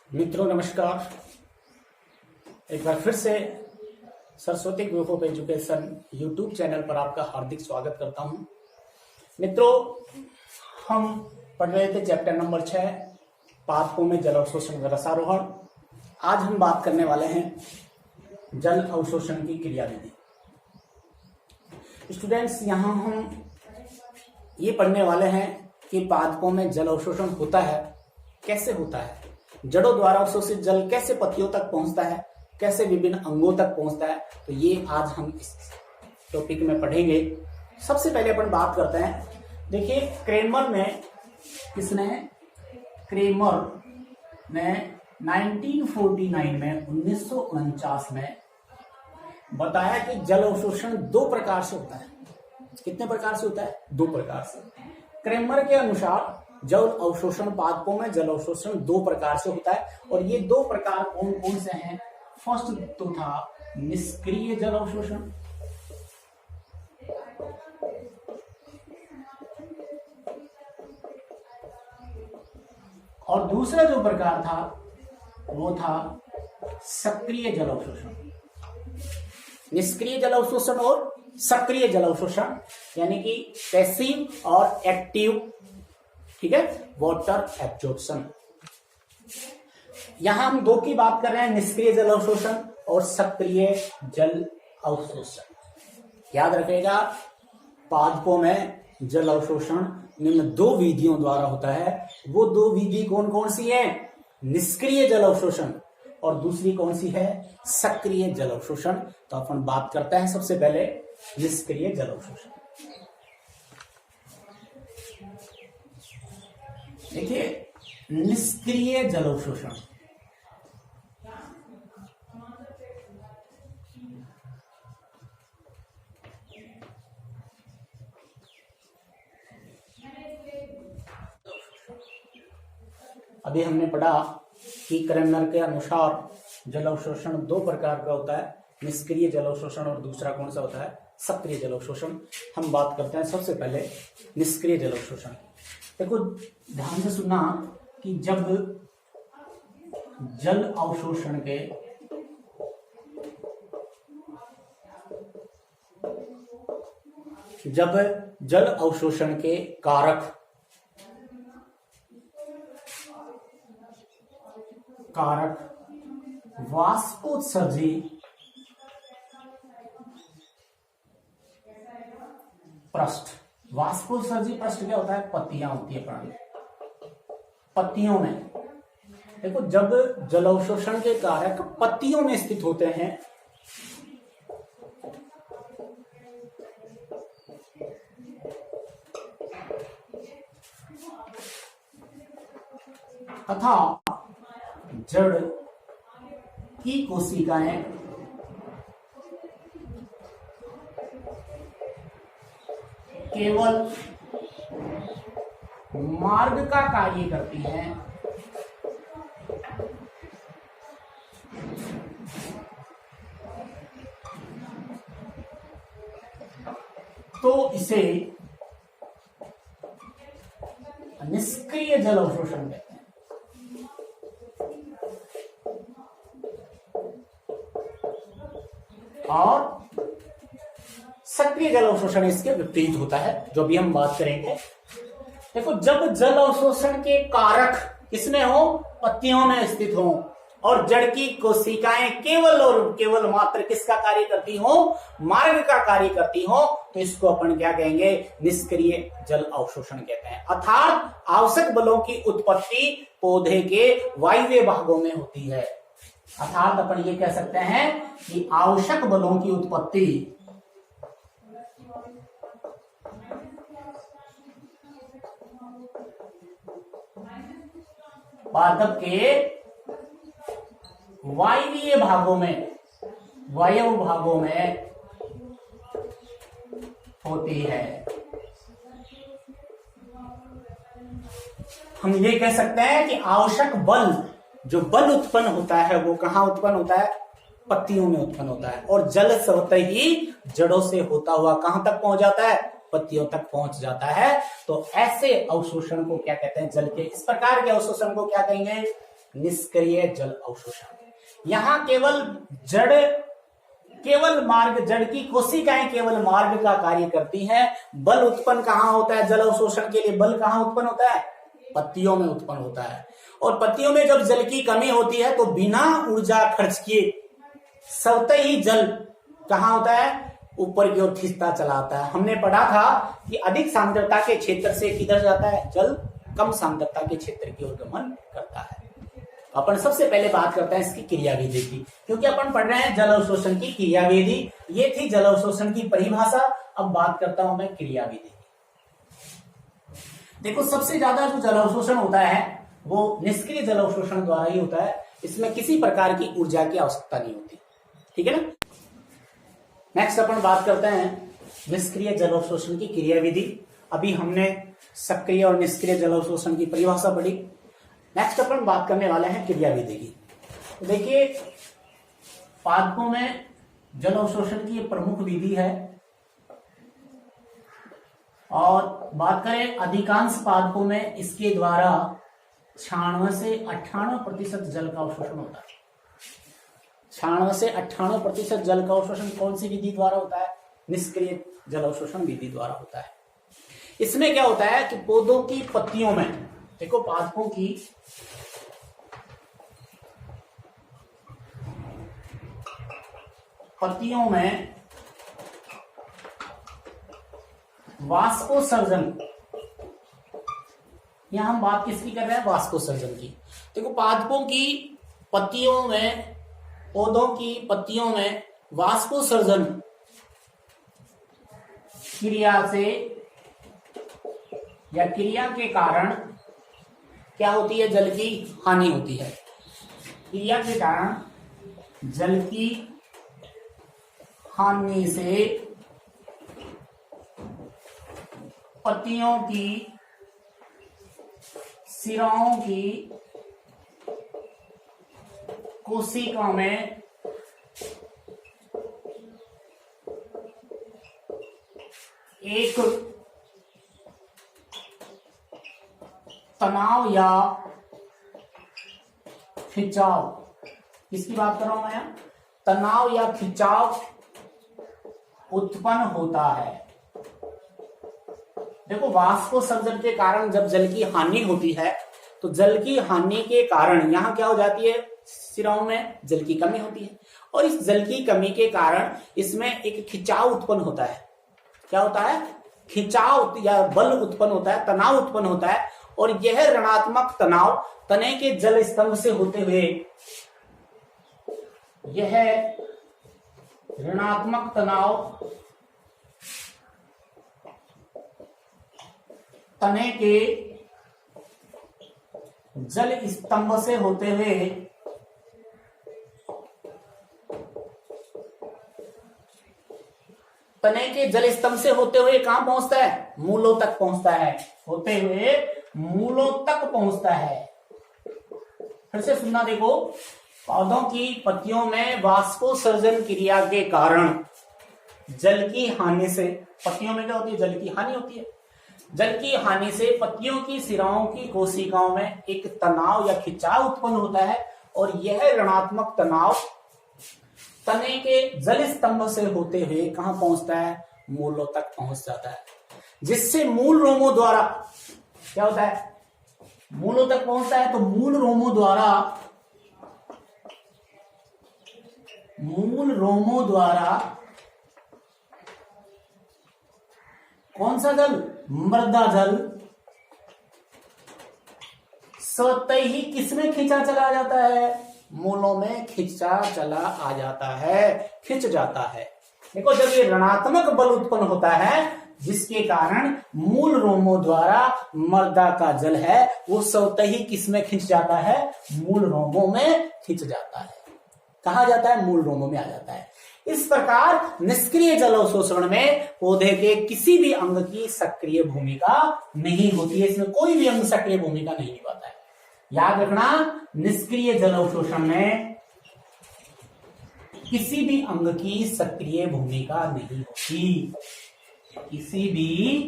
मित्रों नमस्कार। एक बार फिर से Saraswati group of education YouTube channel पर आपका हार्दिक स्वागत करता हूं। मित्रों, हम पढ़ रहे थे चैप्टर नंबर 6 पादपों में जल अवशोषण व रसारोहण। आज हम बात करने वाले हैं जल अवशोषण की क्रियाविधि। स्टूडेंट्स, यहाँ हम ये पढ़ने वाले हैं कि पादपों में जल अवशोषण होता है, कैसे होता है, जड़ों द्वारा अवशोषित जल कैसे पत्तियों तक पहुंचता है, कैसे विभिन्न अंगों तक पहुंचता है। तो ये आज हम इस टॉपिक में पढ़ेंगे। सबसे पहले अपन बात करते हैं, देखिए क्रेमर ने 1949 में 1949 में बताया कि जल अवशोषण दो प्रकार से होता है। कितने प्रकार से होता है? दो प्रकार से। क्रेमर के अनुसार जल अवशोषण पादपों में जल अवशोषण दो प्रकार से होता है, और ये दो प्रकार कौन कौन से हैं? फर्स्ट तो था निष्क्रिय जल अवशोषण, और दूसरा जो प्रकार था वो था सक्रिय जल अवशोषण। निष्क्रिय जल अवशोषण और सक्रिय जल अवशोषण, यानी कि पैसिव और एक्टिव, ठीक है, वाटर एब्जॉर्प्शन। यहां हम दो की बात कर रहे हैं, निष्क्रिय जल अवशोषण और सक्रिय जल अवशोषण। याद रखिएगा, पादपों में जल अवशोषण निम्न दो विधियों द्वारा होता है। वो दो विधि कौन कौन सी है? निष्क्रिय जल अवशोषण और दूसरी कौन सी है? सक्रिय जल अवशोषण। तो अपन बात करते हैं सबसे पहले निष्क्रिय जल अवशोषण। देखिए, निष्क्रिय जल अवशोषण अभी हमने पढ़ा कि क्रेमर के अनुसार जल अवशोषण दो प्रकार का होता है, निष्क्रिय जल अवशोषण और दूसरा कौन सा होता है? सक्रिय जल अवशोषण। हम बात करते हैं सबसे पहले निष्क्रिय जल अवशोषण। देखो ध्यान से सुनना कि जब जल अवशोषण के कारक वाष्पोत्सर्जी पृष्ठ। वाष्पोत्सर्जी पृष्ठ क्या होता है? पत्तियां होती है प्राणी, पत्तियों में। देखो, जब जल अवशोषण के कारक पत्तियों में स्थित होते हैं तथा जड़ की कोशिकाएं केवल मार्ग का कार्य करती हैं, तो इसे निष्क्रिय जल अवशोषण कहते हैं। और सक्रिय जल अवशोषण इसके विपरीत होता है, जो भी हम बात करेंगे। देखो, जब जल अवशोषण के कारक किसमें हो? पत्तियों में स्थित हो, और जड़ की कोशिकाएं केवल और केवल मात्र किसका कार्य करती हो? मार्ग का कार्य करती हो, तो इसको अपन क्या कहेंगे? निष्क्रिय जल अवशोषण कहते हैं। अर्थात आवश्यक बलों की उत्पत्ति पौधे के वायवीय भागों में होती है। अर्थात अपन ये कह सकते हैं कि आवश्यक बलों की उत्पत्ति पादप के वायवीय भागों में, वायु भागों में होती है। हम ये कह सकते हैं कि आवश्यक बल, जो बल उत्पन्न होता है वो कहां उत्पन्न होता है? पत्तियों में उत्पन्न होता है, और जल स्वतः ही जड़ों से होता हुआ कहां तक पहुंच जाता है? पत्तियों तक पहुंच जाता है। तो ऐसे अवशोषण को क्या कहते हैं? जल के इस प्रकार के अवशोषण को क्या कहेंगे? निष्क्रिय जल अवशोषण। यहां केवल मार्ग, जड़ की कोशिकाएं केवल मार्ग का कार्य करती हैं। बल उत्पन्न कहां होता है? जल अवशोषण के लिए बल कहां उत्पन्न होता है? पत्तियों में उत्पन्न होता है। और पत्तियों में जब जल की कमी होती है तो बिना ऊर्जा खर्च किए स्वतः ही जल कहां होता है? ऊपर की ओर खिंचता चला आता है। हमने पढ़ा था कि अधिक सांद्रता के क्षेत्र से किधर जाता है? जल कम सांद्रता के क्षेत्र की ओर गमन करता है। अपन सबसे पहले बात करते हैं इसकी क्रियाविधि की, क्योंकि अपन पढ़ रहे हैं जल अवशोषण की क्रियाविधि। ये थी जल अवशोषण की परिभाषा। अब बात करता हूं मैं क्रियाविधि की। देखो, सबसे ज्यादा जो जल अवशोषण होता है वो निष्क्रिय जल अवशोषण द्वारा ही होता है। इसमें किसी प्रकार की ऊर्जा की आवश्यकता नहीं होती। ठीक है ना। नेक्स्ट अपन बात करते हैं निष्क्रिय जल अवशोषण की क्रियाविधि। अभी हमने सक्रिय और निष्क्रिय जल अवशोषण की परिभाषा पढ़ी। नेक्स्ट अपन बात करने वाले हैं क्रियाविधि की। तो देखिए, पादपों में जल अवशोषण की प्रमुख विधि है। और बात करें अधिकांश पादपों में इसके द्वारा 96 से 98% जल का अवशोषण होता है। 96 से 98% जल का अवशोषण कौन सी विधि द्वारा होता है? निष्क्रिय जल अवशोषण विधि द्वारा होता है। इसमें क्या होता है कि पौधों की पत्तियों में, देखो पादपों की पत्तियों में वाष्पोत्सर्जन, यहां हम बात किसकी कर रहे हैं? वाष्पोत्सर्जन की। देखो, पादपों की पत्तियों में, पौधों की पत्तियों में वाष्पोत्सर्जन क्रिया से या क्रिया के कारण क्या होती है? जल की हानि होती है। क्रिया के कारण जल की हानि से पत्तियों की सिराओं की कोशिका में एक तनाव या खिंचाव, किसकी बात कर रहा हूं मैं? तनाव या खिंचाव उत्पन्न होता है। देखो, वाष्पोत्सर्जन के कारण जब जल की हानि होती है तो जल की हानि के कारण यहां क्या हो जाती है? सिराओं में जल की कमी होती है। और इस जल की कमी के कारण इसमें एक खिंचाव उत्पन्न होता है। क्या होता है? खिंचाव या बल उत्पन्न होता है, तनाव उत्पन्न होता है। और यह ऋणात्मक तनाव तने के जल स्तंभ से होते हुए, यह ऋणात्मक तनाव तने के जल स्तंभ से होते हुए तने के जल स्तंभ से होते हुए कहां पहुंचता है? मूलों तक पहुंचता है। होते हुए मूलों तक पहुंचता है। फिर से सुनना, देखो, पौधों की पत्तियों में वाष्पोत्सर्जन क्रिया के कारण जल की हानि से, पत्तियों में क्या होती है? जल की हानि होती है। जल की हानि से पत्तियों की सिराओं की कोशिकाओं में एक तनाव या खिंचाव उत्पन्न होता है। और यह ऋणात्मक तनाव तने के जल स्तंभ से होते हुए कहां पहुंचता है? मूलों तक पहुंच जाता है। जिससे मूल रोमों द्वारा क्या होता है? मूलों तक पहुंचता है। तो मूल रोमों द्वारा कौन सा जल? मृदा जल स्वतः ही किसमें खींचा चला जाता है? मूलों में खींचा चला आ जाता है, खिंच जाता है। देखो, जब ये ऋणात्मक बल उत्पन्न होता है जिसके कारण मूल रोमों द्वारा मृदा का जल है वो स्वतः ही किसमें खिंच जाता है? मूल रोमों में खिंच जाता है। कहा जाता है? मूल रोमों में आ जाता है। इस प्रकार निष्क्रिय जल अवशोषण में पौधे के किसी भी अंग की सक्रिय भूमिका नहीं होती है। इसमें कोई भी अंग सक्रिय भूमिका नहीं निभाता है। याद रखना, निष्क्रिय जल अवशोषण में किसी भी अंग की सक्रिय भूमिका नहीं होती। किसी भी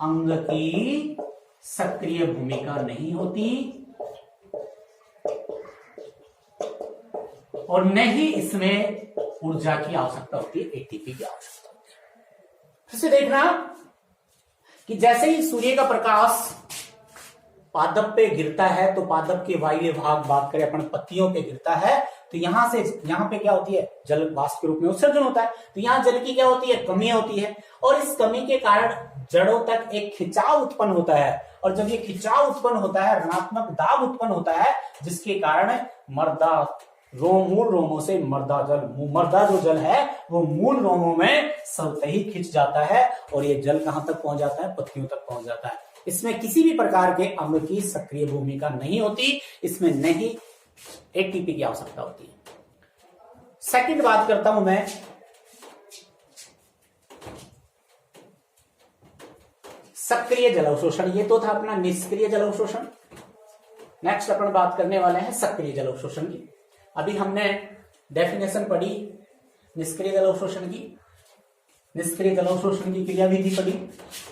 अंग की सक्रिय भूमिका नहीं होती। और न ही इसमें ऊर्जा की आवश्यकता होती है, एटीपी की आवश्यकता होती है। फिर से देखना कि जैसे ही सूर्य का प्रकाश पादप पे गिरता है तो पादप के वायव्य भाग, बात करें अपन पत्तियों पे गिरता है, तो यहां से यहां पे क्या होती है, जल वाष्प के रूप में उत्सर्जन होता है। तो यहां जल की क्या होती है, कमी होती है, और इस कमी के कारण जड़ों तक एक खिंचाव उत्पन्न होता है, और जब ये खिंचाव उत्पन्न होता है, ऋणात्मक दाब उत्पन्न होता है, जिसके कारण मर्दा मूल रोमों से मर्दा जो जल है वो मूल रोमों में स्वतः ही खिंच जाता है, और ये जल कहां तक पहुंच जाता है, पत्तियों तक पहुंच जाता है। इसमें किसी भी प्रकार के अंग की सक्रिय भूमिका नहीं होती, इसमें नहीं एटीपी की आवश्यकता होती है। सेकंड बात करता हूं मैं सक्रिय जल अवशोषण। ये तो था अपना निष्क्रिय जल अवशोषण। नेक्स्ट अपन बात करने वाले हैं सक्रिय जल अवशोषण की। अभी हमने डेफिनेशन पढ़ी निष्क्रिय जल अवशोषण की, निष्क्रिय जल अवशोषण की क्रियाविधि पढ़ी,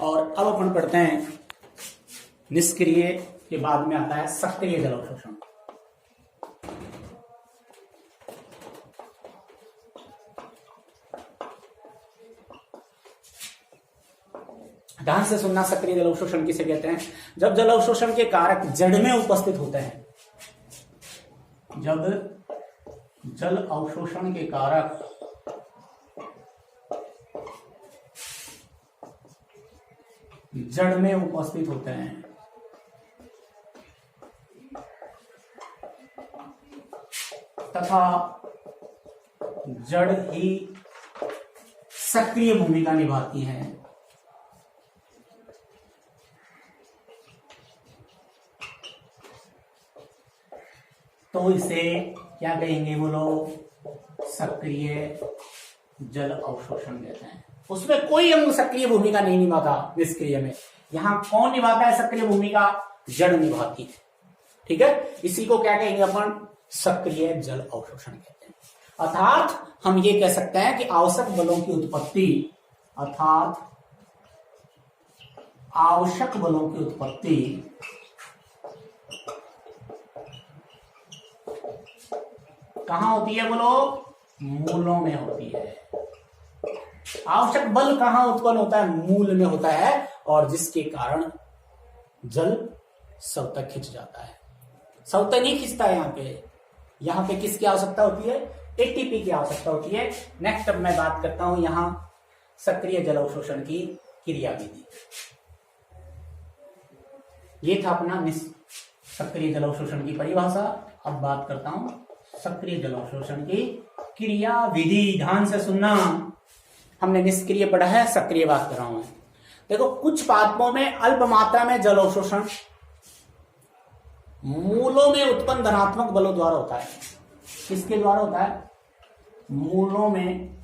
और अब अपन पढ़ते हैं निष्क्रिय के बाद में आता है सक्रिय जल अवशोषण। ध्यान से सुनना, सक्रिय जल अवशोषण किसे कहते हैं? जब जल अवशोषण के कारक जड़ में उपस्थित होते हैं, जब जल अवशोषण के कारक जड़ में उपस्थित होते हैं, तथा जड़ ही सक्रिय भूमिका निभाती हैं, तो इसे क्या कहेंगे बोलो? सक्रिय जल अवशोषण कहते हैं। उसमें कोई अंग सक्रिय भूमिका नहीं निभाता, निष्क्रिय में यहां कौन निभाता है सक्रिय भूमिका? जड़ निभाती है। ठीक है, इसी को क्या कहेंगे अपन? सक्रिय जल अवशोषण कहते हैं। अर्थात हम ये कह सकते हैं कि आवश्यक बलों की उत्पत्ति, अर्थात आवश्यक बलों की उत्पत्ति कहां होती है बोलो? मूलों में होती है। आवश्यक बल कहां उत्पन्न होता है? मूल में होता है, और जिसके कारण जल सब तक खिंच जाता है। सब तक नहीं खिंचता है यहां पे किसकी आवश्यकता होती है? एटीपी की आवश्यकता होती है। नेक्स्ट अब मैं बात करता हूं यहां सक्रिय जल अवशोषण की क्रियाविधि। ये था अपना सक्रिय जल अवशोषण की परिभाषा। अब बात करता हूं सक्रिय जल अवशोषण की क्रियाविधि। ध्यान से सुनना, हमने निष्क्रिय पढ़ा है, सक्रिय बात कर रहा हूं। देखो, कुछ पादपों में अल्प मात्रा में जल अवशोषण मूलों में उत्पन्न धनात्मक बलों द्वारा होता है। किसके द्वारा होता है? मूलों में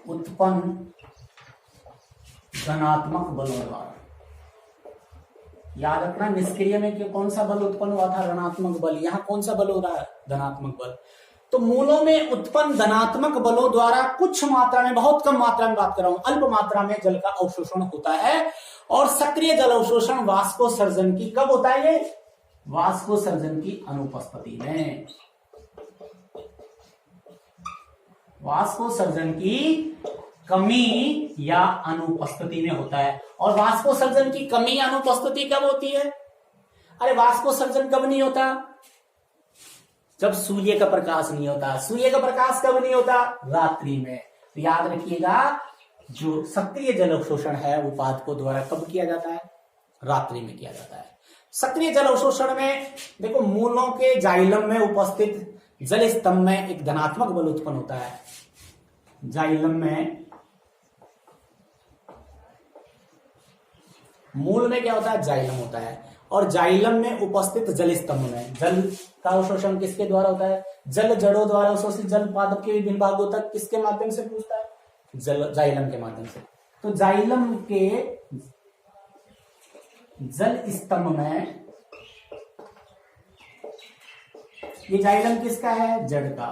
उत्पन्न धनात्मक बलों द्वारा। याद रखना, निष्क्रिय में कौन सा बल उत्पन्न हुआ था? ऋणात्मक बल। यहां कौन सा बल हो रहा है? धनात्मक बल। तो मूलों में उत्पन्न धनात्मक बलों द्वारा कुछ मात्रा में, बहुत कम मात्रा में बात कर रहा हूं, अल्प मात्रा में जल का अवशोषण होता है। और सक्रिय जल अवशोषण वाष्पोत्सर्जन की कब होता है? ये वाष्पोत्सर्जन की अनुपस्थिति में, वाष्पोत्सर्जन की कमी या अनुपस्थिति में होता है। और वाष्पोत्सर्जन की कमी या अनुपस्थिति कब होती है? अरे वाष्पोत्सर्जन कब नहीं होता? जब सूर्य का प्रकाश नहीं होता। सूर्य का प्रकाश कब नहीं होता? रात्रि में। तो याद रखिएगा, जो सक्रिय जल अवशोषण है वो पादपों द्वारा कब किया जाता है? रात्रि में किया जाता है। सक्रिय जल अवशोषण में देखो, मूलों के जाइलम में उपस्थित जल स्तंभ में एक धनात्मक बल उत्पन्न होता है। जाइलम में, मूल में क्या होता है? जाइलम होता है। और जाइलम में उपस्थित जल स्तंभ में जल का अवशोषण किसके द्वारा होता है? जल जड़ों द्वारा अवशोषित जल पादप के विभिन्न भागों तक किसके माध्यम से पहुंचता है? जाइलम के माध्यम से। तो जाइलम के जल स्तंभ में, ये जाइलम किसका है? जड़ का।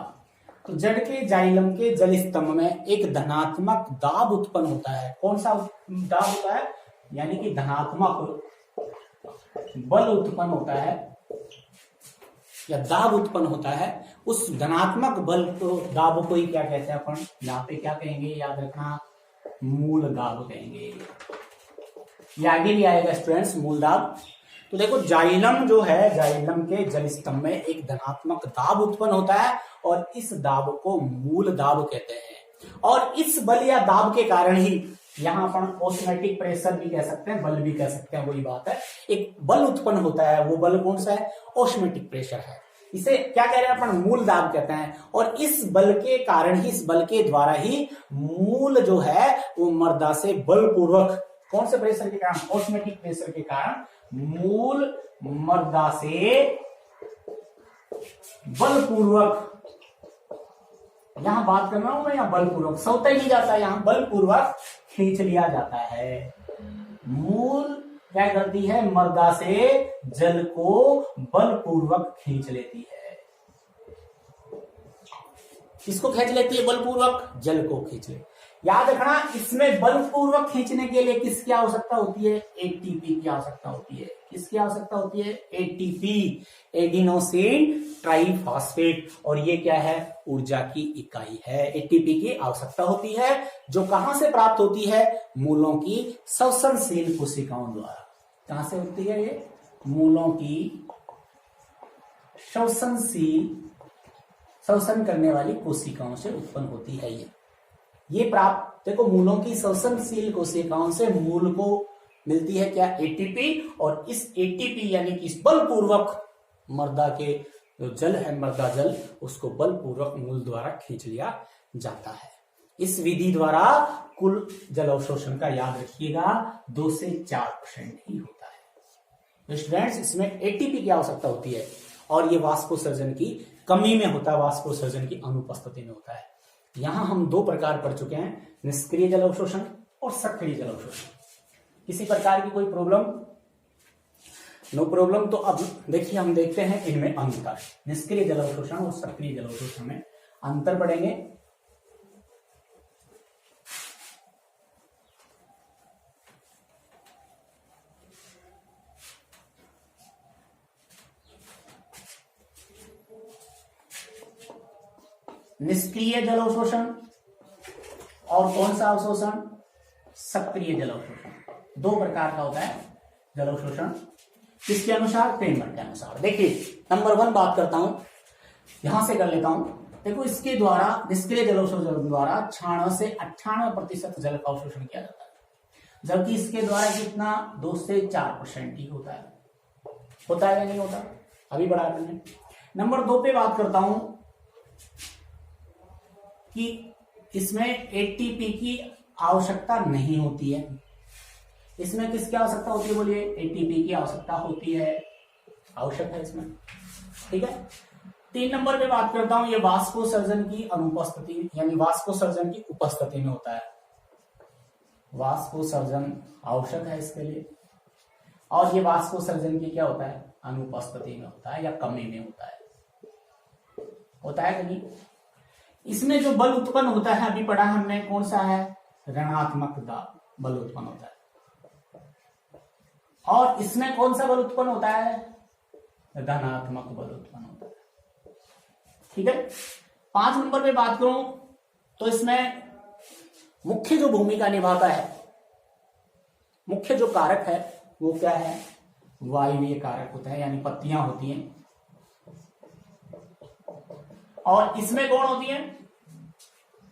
तो जड़ के जाइलम के जल स्तंभ में एक धनात्मक दाब उत्पन्न होता है। कौन सा दाब होता है? यानी कि धनात्मक बल उत्पन्न होता है। या दाब उत्पन्न होता है, उस धनात्मक बल को, दाब को ही क्या कहते हैं अपन, यहाँ पे क्या कहेंगे याद रखना, मूल दाब कहेंगे। ये आगे भी आएगा स्टूडेंट्स, मूल दाब। तो देखो जाइलम जो है, जाइलम के जल स्तंभ में एक धनात्मक दाब उत्पन्न होता है और इस दाब को मूल दाब कहते हैं। और इस बल या दाब के कारण ही यहां अपन ऑस्मोटिक प्रेशर भी कह सकते हैं, बल भी कह सकते हैं, वही बात है। एक बल उत्पन्न होता है, वो बल कौन सा है, ऑस्मोटिक प्रेशर है। इसे क्या कह रहे हैं अपन, मूल दाब कहते हैं। और इस बल के कारण ही, इस बल के द्वारा ही मूल जो है वो मर्दा से बलपूर्वक, कौन से प्रेशर के कारण, ऑस्मोटिक प्रेशर के कारण मूल मर्दा से बलपूर्वक, यहां बात कर रहा हूं मैं, यहां बलपूर्वक सौता ही नहीं जाता, यहां बलपूर्वक खींच लिया जाता है। मूल क्या करती है, मर्दा से जल को बलपूर्वक खींच लेती है। किसको खींच लेती है, बलपूर्वक, जल को खींच ले। याद रखना, इसमें बलपूर्वक खींचने के लिए किसकी आवश्यकता होती है, एटीपी की आवश्यकता होती है। किसकी आवश्यकता होती है, एटीपी, एडिनोसिन ट्राइफॉस्फेट। और ये क्या है, ऊर्जा की इकाई है। एटीपी की आवश्यकता होती है, जो कहां से प्राप्त होती है, मूलों की श्वसनशील कोशिकाओं द्वारा। कहां से होती है ये, मूलों की श्वसन करने वाली कोशिकाओं से उत्पन्न होती है। ये प्राप्त, देखो मूलों की श्वसनशील कोशिकाओं से मूल को मिलती है क्या, एटीपी। और इस एटीपी यानी कि इस बलपूर्वक मर्दा के जो जल है, मर्दा जल, उसको बलपूर्वक मूल द्वारा खींच लिया जाता है। इस विधि द्वारा कुल जल अवशोषण का याद रखिएगा 2 से 4% ही होता है। तो स्टूडेंट्स, इसमें एटीपी की आवश्यकता होती है और ये वाष्पोत्सर्जन की कमी में होता है, वाष्पोत्सर्जन की अनुपस्थिति में होता है। यहां हम 2 प्रकार पढ़ चुके हैं, निष्क्रिय जल अवशोषण और सक्रिय जल अवशोषण। किसी प्रकार की कोई प्रॉब्लम, नो प्रॉब्लम। तो अब देखिए, हम देखते हैं इनमें अंतर, निष्क्रिय जल अवशोषण और सक्रिय जल अवशोषण में अंतर पढ़ेंगे। निष्क्रिय जल अवशोषण और कौन सा अवशोषण, सक्रिय जल अवशोषण। 2 प्रकार का होता है जल अवशोषण। किसके अनुसार, क्रेमर के अनुसार। देखिए नंबर 1 बात करता हूं, यहां से कर लेता हूं। देखो इसके द्वारा, निष्क्रिय जल अवशोषण द्वारा 96 से 98% जल का अवशोषण किया जाता है, जबकि इसके द्वारा कितना, 2 से 4% ही होता है। होता है या नहीं होता, अभी बढ़ा करने। नंबर 2 पे बात करता हूं कि इसमें एटीपी की आवश्यकता नहीं होती है। इसमें किसकी आवश्यकता होती है, बोलिए, एटीपी की आवश्यकता होती है, आवश्यक है इसमें, ठीक है। 3 नंबर पे बात करता हूं, ये वाष्पोत्सर्जन की अनुपस्थिति यानी वाष्पोत्सर्जन की उपस्थिति में होता है। वाष्पोत्सर्जन आवश्यक है इसके लिए, और ये वाष्पोत्सर्जन की क्या होता है, अनुपस्थिति में होता है या कमी में होता है। होता है कि नहीं। इसमें जो बल उत्पन्न होता है, अभी पढ़ा हमने, कौन सा है, ऋणात्मक दाब बल उत्पन्न होता है। और इसमें कौन सा बल उत्पन्न होता है, धनात्मक बल उत्पन्न होता है, ठीक है। 5 नंबर पे बात करूं तो इसमें मुख्य जो भूमिका निभाता है, मुख्य जो कारक है वो क्या है, वायवीय कारक होता है, यानी पत्तियां होती हैं। और इसमें कौन होती है,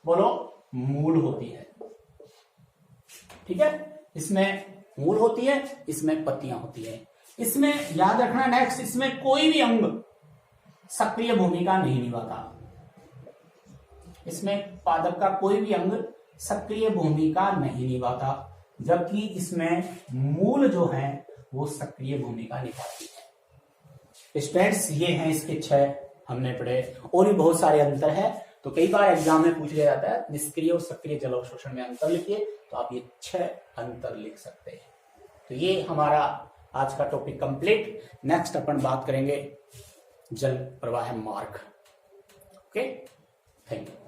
बोलो, मूल होती है, ठीक है। इसमें मूल होती है, इसमें पत्तियां होती है। इसमें याद रखना नेक्स्ट, इसमें कोई भी अंग सक्रिय भूमिका नहीं निभाता। इसमें पादप का कोई भी अंग सक्रिय भूमिका नहीं निभाता, जबकि इसमें मूल जो है वो सक्रिय भूमिका निभाती है। स्टूडेंट्स, ये हैं इसके 6 हमने पढ़े, और भी बहुत सारे अंतर है। तो कई बार एग्जाम में पूछ लिया जाता है निष्क्रिय और सक्रिय जल अवशोषण में अंतर लिखिए, तो आप ये 6 अंतर लिख सकते हैं। तो ये हमारा आज का टॉपिक कंप्लीट। नेक्स्ट अपन बात करेंगे जल प्रवाह मार्ग। Okay, thank you.